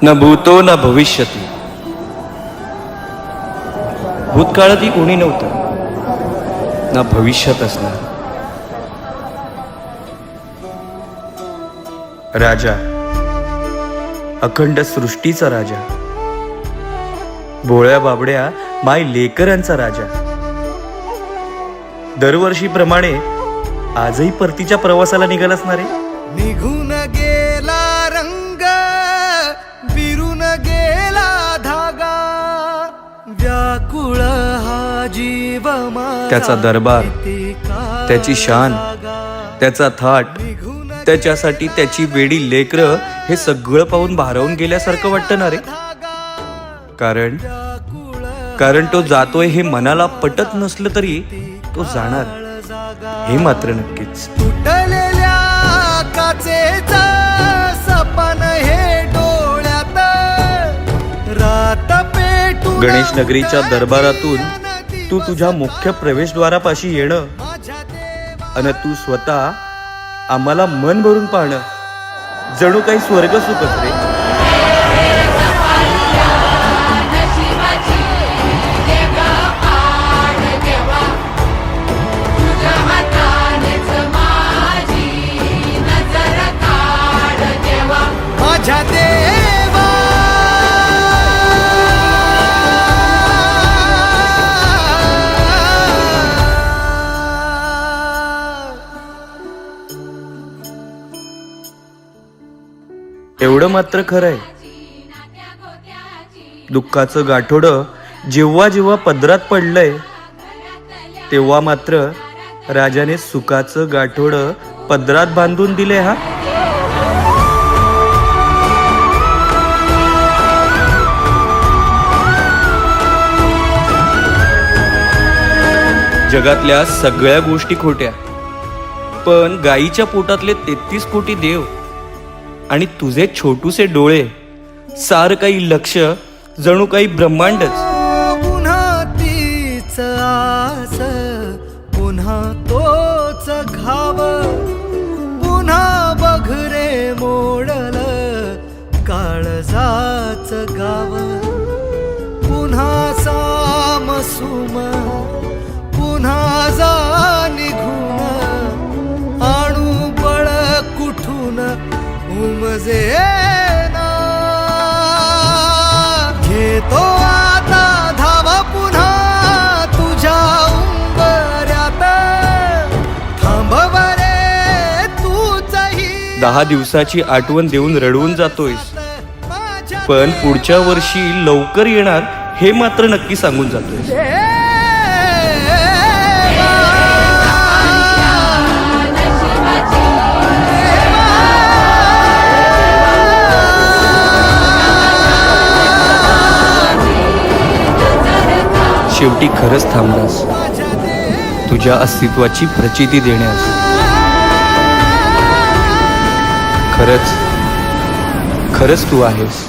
न भूतो न भविष्यती. भूतकाळातही कोणी नव्हतं, ना भविष्यात असणार. राजा, अखंड सृष्टीचा राजा, भोळ्या बाबड्या माय लेकरांचा राजा. दरवर्षीप्रमाणे आजही परतीच्या प्रवासाला निघाल असणार आहे. निघून गेला रंग, बिरून गेला धागा, व्याकुळ हा जीव त्याचा दरबार, त्याची शान, त्याचा थाट, त्याच्यासाठी त्याची वेडी लेकरं हे सगळं पाहून भारावून गेल्यासारखं वाटतं ना रे. कारण तो जातोय हे मनाला पटत नसलं तरी तो जाणार हे मात्र नक्कीच. तुटलेल्या काचेचं सपन हे डोळ्यात, रात पेटून गणेश नगरीच्या दरबारातून तू तुझ्या मुख्य प्रवेशद्वारापाशी येणं आणि तू स्वतः आम्हाला मन भरून पाहणं जणू काही स्वर्ग सुखच रे. माझ्या देवा, एवढं मात्र खरंय, दुःखाचं गाठोडं जेव्हा जेव्हा पदरात पडलंय तेव्हा मात्र राजाने सुखाचं गाठोडं पदरात बांधून दिले. हा जगातल्या सगळ्या गोष्टी खोट्या, पण गाईच्या पोटातले 33 कोटी देव आणि तुझे छोटूसे डोळे, सार काही लक्ष, जणू काही ब्रह्मांडच. पुन्हा तीच आस, पुन्हा तोच घाव, पुन्हा बघरे मोडल काळजाच गाव, पुन्हा सामसुम, पुन्हा जा निघून, आणू बळ कुठून उमजे ना. घेतो आता धावा पुन्हा तुझ्या उंबऱ्यात, थांबव रे तूचही. 10 दिवसाची आठवण देऊन रडवून जातोयस, पण पुढच्या वर्षी लवकर येणार हे मात्र नक्की सांगून जातोयस. शेवटी खरंच थांबलास, तुझ्या अस्तित्वाची प्रचिती देण्यास. खरंच तू आहेस.